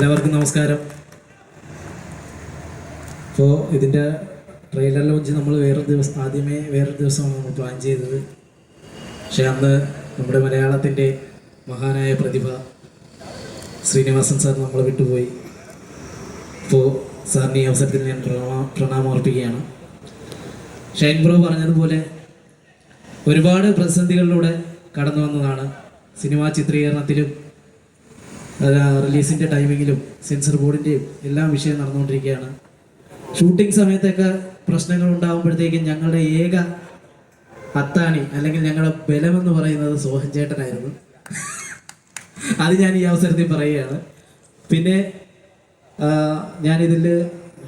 എല്ലാവർക്കും നമസ്കാരം. അപ്പോൾ ഇതിൻ്റെ ട്രെയിലർ ലോഞ്ച് നമ്മൾ വേറൊരു ദിവസമാണ് നമ്മൾ പ്ലാൻ ചെയ്തത്. പക്ഷേ അന്ന് നമ്മുടെ മലയാളത്തിൻ്റെ മഹാനായ പ്രതിഭ ശ്രീനിവാസൻ സാർ നമ്മളെ വിട്ടുപോയി. അപ്പോൾ സാറിന് ഈ അവസരത്തിൽ ഞാൻ പ്രണാമം അർപ്പിക്കുകയാണ്. ഷൈൻ ബ്രോ പറഞ്ഞതുപോലെ ഒരുപാട് പ്രതിസന്ധികളിലൂടെ കടന്നു വന്നതാണ്. സിനിമാ ചിത്രീകരണത്തിലും റിലീസിൻ്റെ ടൈമിങ്ങിലും സെൻസർ ബോർഡിൻ്റെയും എല്ലാം വിഷയം നടന്നുകൊണ്ടിരിക്കുകയാണ്. ഷൂട്ടിംഗ് സമയത്തൊക്കെ പ്രശ്നങ്ങൾ ഉണ്ടാകുമ്പോഴത്തേക്കും ഞങ്ങളുടെ ഏക അത്താണി അല്ലെങ്കിൽ ഞങ്ങളുടെ ബലമെന്ന് പറയുന്നത് സോഹൻ ചേട്ടനായിരുന്നു. അത് ഞാൻ ഈ അവസരത്തിൽ പറയുകയാണ്. പിന്നെ ഞാനിതിൽ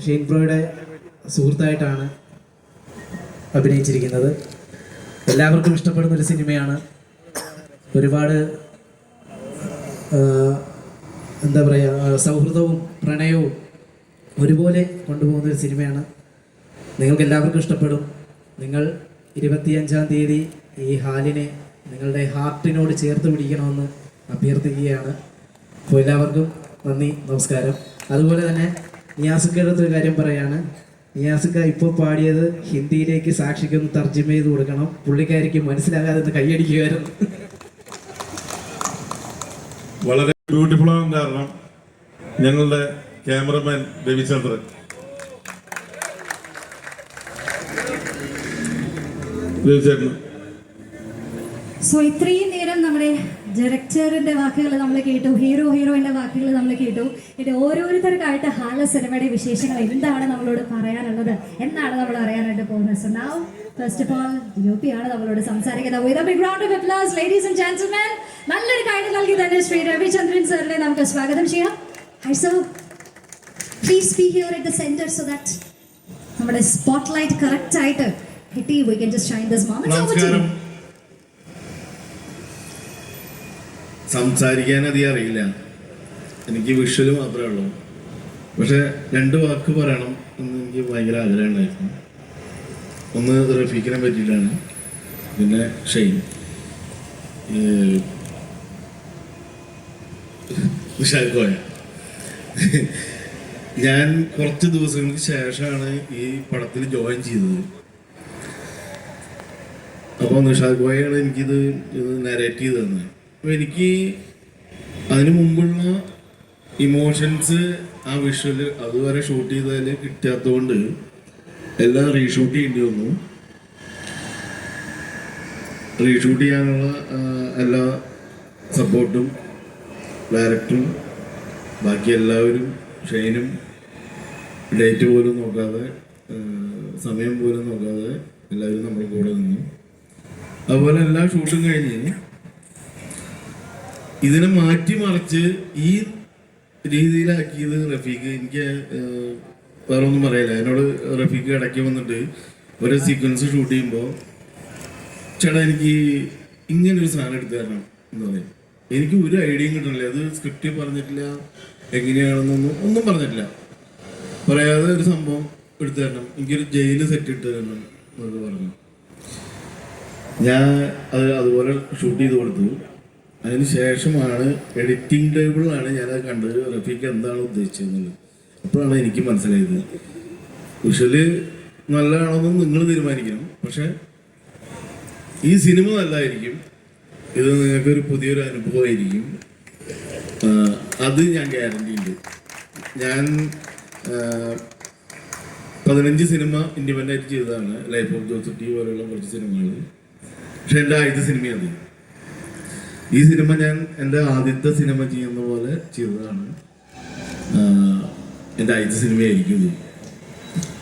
ഷെയ്ൻ ബ്രോയുടെ സുഹൃത്തായിട്ടാണ് അഭിനയിച്ചിരിക്കുന്നത്. എല്ലാവർക്കും ഇഷ്ടപ്പെടുന്നൊരു സിനിമയാണ്. ഒരുപാട് എന്താ പറയുക, സൗഹൃദവും പ്രണയവും ഒരുപോലെ കൊണ്ടുപോകുന്നൊരു സിനിമയാണ്. നിങ്ങൾക്ക് എല്ലാവർക്കും ഇഷ്ടപ്പെടും. നിങ്ങൾ 25-ാം തീയതി ഈ ഹാലിനെ നിങ്ങളുടെ ഹാർട്ടിനോട് ചേർത്ത് പിടിക്കണമെന്ന് അഭ്യർത്ഥിക്കുകയാണ്. അപ്പോൾ എല്ലാവർക്കും നന്ദി, നമസ്കാരം. അതുപോലെ തന്നെ നിയാസിക്കയുടെ അടുത്തൊരു കാര്യം പറയാണ്. നിയാസിക്ക ഇപ്പോൾ പാടിയത് ഹിന്ദിയിലേക്ക് സാക്ഷിക്കൊന്ന് തർജ്ജമ ചെയ്ത് കൊടുക്കണം. പുള്ളിക്കാരിക്ക് മനസ്സിലാകാതെ കൈയടിക്കുമായിരുന്നു. വളരെ ബ്യൂട്ടിഫുൾ ആകാൻ കാരണം ഞങ്ങളുടെ ക്യാമറമാൻ രവിചന്ദ്രൻ. സോ ഇത്രയും നേരം നമ്മുടെ ഡയറക്ടറിന്റെ വാക്കുകൾ നമ്മൾ കേട്ടു, ഹീറോയിന്റെ വാക്കുകൾ നമ്മൾ കേട്ടു. ഇത് ഓരോരുത്തർക്കായിട്ട് ഹാല സിനിമയുടെ വിശേഷങ്ങൾ എന്താണ് നമ്മളോട് പറയാനുള്ളത്, എന്താണ് നമ്മൾ അറിയാനായിട്ട് പോകുന്നത്. So now first of all DOP ആണ് നമ്മളോട് സംസാരിക്കുന്നത്. With a big round of applause ladies and gentlemen, നല്ലൊരു കൈ നൽകി തന്നെ ശ്രീ രവിചന്ദ്രൻ സാറിനെ നമുക്ക് സ്വാഗതം ചെയ്യാം. High sir, please be here at the centre so that നമ്മുടെ സ്പോട്ട്ലൈറ്റ് കറക്റ്റ് ആയിട്ട് കിട്ടി. We can just Shine this moment. സംസാരിക്കാൻ അധികം അറിയില്ല, എനിക്ക് വിഷ്വല് മാത്രമേ ഉള്ളൂ. പക്ഷെ 2 വാക്ക് പറയണം എന്ന് എനിക്ക് ഭയങ്കര ആഗ്രഹം ഉണ്ടായിരുന്നു. ഒന്ന് റഫീഖിനെ പറ്റിയിട്ടാണ്, പിന്നെ ഷെയ്ൻ. കോയ ഞാൻ കുറച്ച് ദിവസങ്ങൾക്ക് ശേഷമാണ് ഈ പടത്തിൽ ജോയിൻ ചെയ്തത്. അപ്പോൾ നിഷാദ് കോയാണ് എനിക്കിത് നരേറ്റ് ചെയ്ത് തന്നത്. അപ്പോൾ എനിക്ക് അതിന് മുമ്പുള്ള ഇമോഷൻസ് ആ വിഷ്വല് അതുവരെ ഷൂട്ട് ചെയ്തതിൽ കിട്ടാത്തതുകൊണ്ട് എല്ലാം റീഷൂട്ട് ചെയ്യേണ്ടി വന്നു. റീഷൂട്ട് ചെയ്യാനുള്ള എല്ലാ സപ്പോർട്ടും ഡയറക്ടറും ബാക്കി എല്ലാവരും, ഷെയ്നും ഡേറ്റ് പോലും നോക്കാതെ സമയം പോലും നോക്കാതെ എല്ലാവരും നമ്മുടെ കൂടെ നിന്നു. അതുപോലെ എല്ലാ ഷൂട്ടും കഴിഞ്ഞ് ഇതിനെ മാറ്റിമറിച്ച് ഈ രീതിയിലാക്കിയത് റഫീഖ്. എനിക്ക് വേറെ ഒന്നും പറയില്ല. എന്നോട് റഫീഖ് ഇടയ്ക്ക് വന്നിട്ട് ഒരു സീക്വൻസ് ഷൂട്ട് ചെയ്യുമ്പോൾ, ചേട്ടാ എനിക്ക് ഇങ്ങനൊരു സാധനം എടുത്തു തരണം എന്ന് പറയും. എനിക്ക് ഒരു ഐഡിയയും കിട്ടണില്ല. അത് സ്ക്രിപ്റ്റ് പറഞ്ഞിട്ടില്ല, എങ്ങനെയാണെന്നൊന്നും ഒന്നും പറഞ്ഞിട്ടില്ല. പറയാതെ ഒരു സംഭവം എടുത്തു തരണം, എനിക്കൊരു ജയില് സെറ്റ് ഇട്ട് തരണം എന്നൊക്കെ പറഞ്ഞു. ഞാൻ അതുപോലെ ഷൂട്ട് ചെയ്ത് കൊടുത്തു. അതിന് ശേഷമാണ് എഡിറ്റിംഗ് ടേബിളിലാണ് ഞാനത് കണ്ടത്, റഫീഖ് എന്താണ് ഉദ്ദേശിച്ചതെന്നുള്ളത്. അപ്പോഴാണ് എനിക്ക് മനസ്സിലായത് വിഷ്വല് നല്ലതാണെന്നും നിങ്ങൾ തീരുമാനിക്കണം, പക്ഷെ ഈ സിനിമ നല്ലതായിരിക്കും, ഇത് നിങ്ങൾക്കൊരു പുതിയൊരു അനുഭവമായിരിക്കും, അത് ഞാൻ ഗ്യാരണ്ടി ഉണ്ട്. ഞാൻ 15 സിനിമ ഇൻഡിപെൻഡൻ്റ് ചെയ്തതാണ്, ലൈഫ് ഓഫ് ജോസഫ് പോലെയുള്ള കുറച്ച് സിനിമകൾ. പക്ഷെ എൻ്റെ ആദ്യത്തെ സിനിമയാണ് ഈ സിനിമ. ഞാൻ എൻ്റെ ആദ്യത്തെ സിനിമ ചെയ്യുന്ന പോലെ ചെയ്തതാണ്. എൻ്റെ ആദ്യത്തെ സിനിമയായിരിക്കും ഇത്.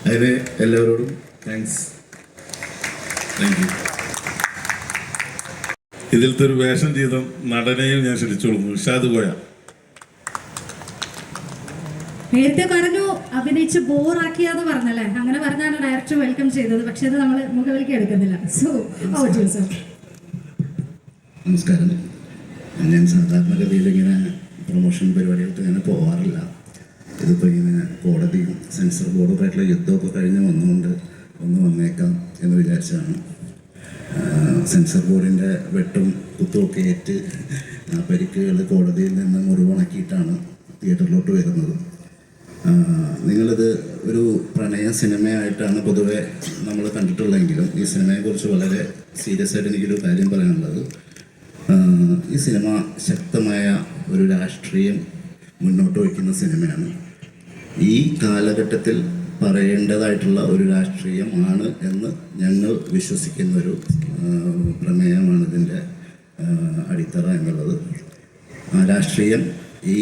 അതിന് എല്ലാവരോടും താങ്ക്സ്. Thank you. ഇതിലത്തെ ഒരു വേഷം ചെയ്ത നടനെയും ഞാൻ ക്ഷണിച്ചോളുന്നു, നിഷാദ് കോയ. നേരത്തെ പറഞ്ഞു അഭിനയിച്ച് ബോറാക്കിയാന്ന് പറഞ്ഞല്ലേ, അങ്ങനെ പറഞ്ഞാണ് ഡയറക്ടർ വെൽക്കം ചെയ്തത്. പക്ഷെ അത് നമ്മൾ മുഖവിലേക്ക് എടുക്കുന്നില്ല. സോ നമസ്കാരം. ഞാൻ സാധാരണഗതിയിൽ ഇങ്ങനെ പ്രൊമോഷൻ പരിപാടികൾക്ക് ഇങ്ങനെ പോകാറില്ല. ഇതിപ്പോൾ ഇങ്ങനെ കോടതിയും സെൻസർ ബോർഡുമായിട്ടുള്ള യുദ്ധമൊക്കെ കഴിഞ്ഞ് വന്നുകൊണ്ട് ഒന്ന് വന്നേക്കാം എന്ന് വിചാരിച്ചാണ്. സെൻസർ ബോർഡിൻ്റെ വെട്ടും കുത്തുമൊക്കെ ഏറ്റ് പരിക്കുകൾ കോടതിയിൽ നിന്ന് മുറിവുണക്കിയിട്ടാണ് തിയേറ്ററിലോട്ട് വരുന്നത്. നിങ്ങളിത് ഒരു പ്രണയ സിനിമയായിട്ടാണ് പൊതുവെ നമ്മൾ കണ്ടിട്ടുള്ളതെങ്കിലും ഈ സിനിമയെക്കുറിച്ച് വളരെ സീരിയസ് ആയിട്ട് എനിക്കൊരു കാര്യം പറയാനുള്ളത്, ഈ സിനിമ ശക്തമായ ഒരു രാഷ്ട്രീയം മുന്നോട്ട് വയ്ക്കുന്ന സിനിമയാണ്. ഈ കാലഘട്ടത്തിൽ പറയേണ്ടതായിട്ടുള്ള ഒരു രാഷ്ട്രീയമാണ് എന്ന് ഞങ്ങൾ വിശ്വസിക്കുന്നൊരു പ്രമേയമാണ് ഇതിൻ്റെ അടിത്തറ എന്നുള്ളത്. ആ രാഷ്ട്രീയം ഈ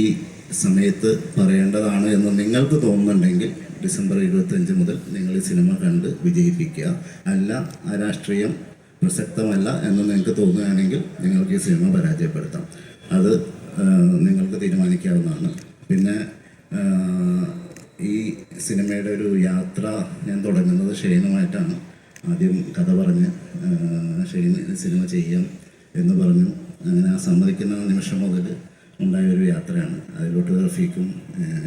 സമയത്ത് പറയേണ്ടതാണ് എന്ന് നിങ്ങൾക്ക് തോന്നുന്നുണ്ടെങ്കിൽ ഡിസംബർ 25 മുതൽ നിങ്ങൾ ഈ സിനിമ കണ്ട് വിജയിപ്പിക്കുക. അല്ല, ആ രാഷ്ട്രീയം പ്രസക്തമല്ല എന്ന് നിങ്ങൾക്ക് തോന്നുകയാണെങ്കിൽ നിങ്ങൾക്ക് ഈ സിനിമ പരാജയപ്പെടുത്താം. അത് നിങ്ങൾക്ക് തീരുമാനിക്കാവുന്നതാണ്. പിന്നെ ഈ സിനിമയുടെ ഒരു യാത്ര ഞാൻ തുടങ്ങുന്നത് ഷെയ്നുമായിട്ടാണ്. ആദ്യം കഥ പറഞ്ഞ് ഷെയ്ൻ സിനിമ ചെയ്യാം എന്ന് പറഞ്ഞു. അങ്ങനെ ആ സമ്മതിക്കുന്ന നിമിഷം മുതൽ ഉണ്ടായ ഒരു യാത്രയാണ്. അതിലോട്ട് റഫീഖും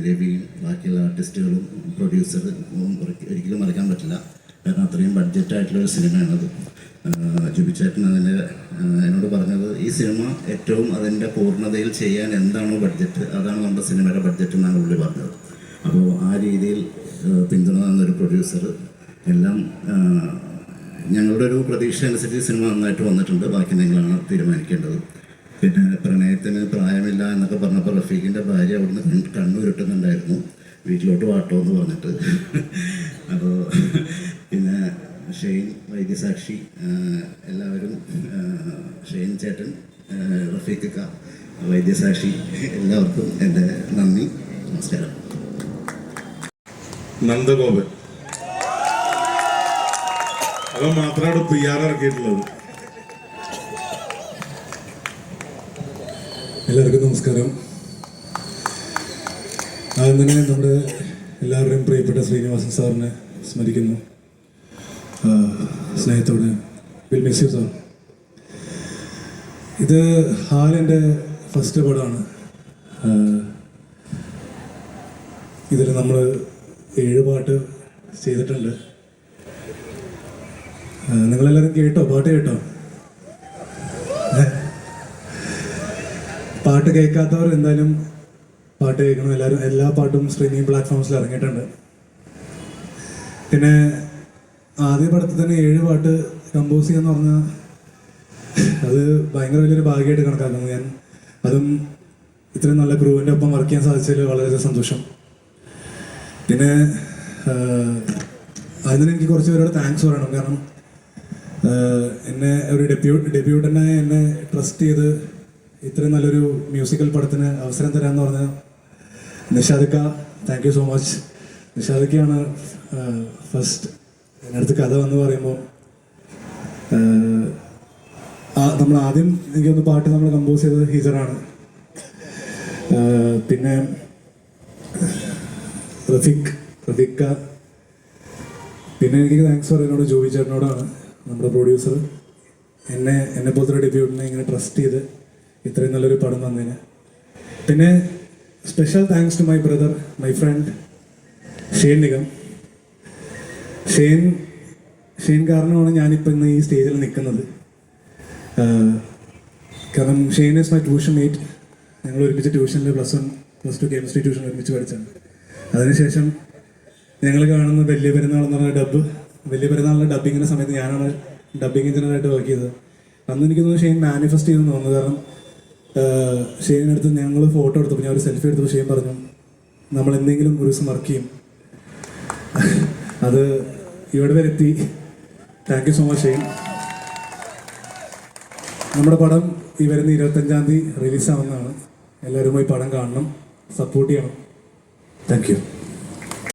രവിയും ബാക്കിയുള്ള ആർട്ടിസ്റ്റുകളും പ്രൊഡ്യൂസറും ഒരിക്കലും മറക്കാൻ പറ്റില്ല. കാരണം അത്രയും ബഡ്ജറ്റായിട്ടുള്ളൊരു സിനിമയാണത്. ജുബിച്ചേട്ടൻ അതിൻ്റെ എന്നോട് പറഞ്ഞത്, ഈ സിനിമ ഏറ്റവും അതിൻ്റെ പൂർണ്ണതയിൽ ചെയ്യാൻ എന്താണോ ബഡ്ജറ്റ് അതാണ് നമ്മുടെ സിനിമയുടെ ബഡ്ജറ്റ് എന്നാണ് പുള്ളി പറഞ്ഞത്. അപ്പോൾ ആ രീതിയിൽ പിന്തുണ തന്നൊരു പ്രൊഡ്യൂസർ എല്ലാം ഞങ്ങളുടെ ഒരു പ്രതീക്ഷ അനുസരിച്ച് സിനിമ നന്നായിട്ട് വന്നിട്ടുണ്ട്. ബാക്കി നിങ്ങളാണ് തീരുമാനിക്കേണ്ടത്. പിന്നെ പ്രണയത്തിന് പ്രായമില്ല എന്നൊക്കെ പറഞ്ഞപ്പോൾ റഫീഖിൻ്റെ ഭാര്യ അവിടുന്ന് കണ്ണുരുട്ടുന്നുണ്ടായിരുന്നു, വീട്ടിലോട്ട് വാട്ടോ എന്ന് പറഞ്ഞിട്ട്. അപ്പോൾ പിന്നെ ഷെയ്ൻ, വൈദ്യസാക്ഷി, എല്ലാവരും, ഷെയ്ൻ ചേട്ടൻ, റഫീഖ്, വൈദ്യസാക്ഷി, എല്ലാവർക്കും എൻ്റെ നന്ദി, നമസ്കാരം. നന്ദഗോപൻ അവൻ മാത്രമാണ് PR ഇറക്കിയിട്ടുള്ളത്. എല്ലാവർക്കും നമസ്കാരം. ആദ്യം തന്നെ നമ്മുടെ എല്ലാവരുടെയും പ്രിയപ്പെട്ട ശ്രീനിവാസൻ സാറിനെ സ്മരിക്കുന്നു. സ്നേഹത്തോടെ വിൽ മിസ് യു സാർ. ഇത് ഹാലിൻ്റെ ഫസ്റ്റ് പടമാണ്. ഇതിൽ നമ്മൾ 7 പാട്ട് ചെയ്തിട്ടുണ്ട്. നിങ്ങളെല്ലാവരും കേട്ടോ? പാട്ട് കേട്ടോ? പാട്ട് കേൾക്കാത്തവർ എന്തായാലും പാട്ട് കേൾക്കണം. എല്ലാ പാട്ടും സ്ട്രീമിംഗ് പ്ലാറ്റ്ഫോംസിൽ ഇറങ്ങിയിട്ടുണ്ട്. പിന്നെ ആദ്യ പടത്തിൽ തന്നെ 7 പാട്ട് കമ്പോസ് ചെയ്യാന്ന് പറഞ്ഞാൽ അത് ഭയങ്കര വലിയൊരു ഭാഗ്യമായിട്ട് കണക്കാക്കുന്നു ഞാൻ. അതും ഇത്രയും നല്ല ക്രൂവിൻ്റെ ഒപ്പം വർക്ക് ചെയ്യാൻ സാധിച്ചതിൽ വളരെയധികം സന്തോഷം. പിന്നെ അതിന് എനിക്ക് കുറച്ച് പേരോട് താങ്ക്സ് പറയണം. കാരണം എന്നെ ഒരു ഡെബ്യൂട്ടനായ എന്നെ ട്രസ്റ്റ് ചെയ്ത് ഇത്രയും നല്ലൊരു മ്യൂസിക്കൽ പടത്തിന് അവസരം തരാമെന്ന് പറഞ്ഞ നിഷാദിക്ക, താങ്ക് യു സോ മച്ച്. നിഷാദിക്കയാണ് ഫസ്റ്റ് എന്നടുത്ത് കഥ വന്ന് പറയുമ്പോൾ നമ്മൾ ആദ്യം എനിക്കൊന്ന് പാട്ട് നമ്മൾ കമ്പോസ് ചെയ്തത് ഹിജറാണ്. പിന്നെ റഫീഖ, പിന്നെ എനിക്ക് താങ്ക്സ് പറയുന്നോട് ജോബി ചേട്ടനോടാണ്, നമ്മുടെ പ്രൊഡ്യൂസർ. എന്നെ പോലത്തെ ഒരു ഡെബ്യൂട്ടിനെ ഇങ്ങനെ ട്രസ്റ്റ് ചെയ്ത് ഇത്രയും നല്ലൊരു പടം തന്നതിന്. പിന്നെ special thanks to my brother, my friend Shane Nigam. Shane കാരണമാണ് ഞാനിപ്പോൾ ഇന്ന് ഈ സ്റ്റേജിൽ നിൽക്കുന്നത്. കാരണം Shane is my tuition mate. ഞങ്ങൾ ഒരുമിച്ച് ട്യൂഷനിൽ +1 +2 കെമിസ്ട്രി ട്യൂഷൻ ഒരുമിച്ച് പഠിച്ചാണ്. അതിനുശേഷം ഞങ്ങൾ കാണുന്ന വലിയ പെരുന്നാൾ എന്ന് പറഞ്ഞ വലിയ പെരുന്നാളിൻ്റെ ഡബ്ബിങ്ങിൻ്റെ സമയത്ത് ഞാനാണ് ഡബ്ബിങ് എഞ്ചിനീയറായിട്ട് വർക്ക് ചെയ്തത്. അന്ന് എനിക്ക് തോന്നുന്നു ഷെയ്ൻ മാനിഫെസ്റ്റ് ചെയ്തെന്ന് തോന്നുന്നു. കാരണം ഷെയ്നടുത്ത് ഞങ്ങൾ ഫോട്ടോ എടുത്തപ്പോൾ, ഞാൻ ഒരു സെൽഫി എടുത്തപ്പോൾ ഷെയ്ൻ പറഞ്ഞു, നമ്മൾ എന്തെങ്കിലും ഒരു ദിവസം വർക്ക് ചെയ്യും. അത് ഇവിടെ വരെ എത്തി. Thank you so much Shane. നമ്മുടെ പടം ഈ വരുന്ന 25-ാം തീയതി റിലീസാവുന്നതാണ്. എല്ലാവരും പോയി പടം കാണണം, സപ്പോർട്ട് ചെയ്യണം. Thank you.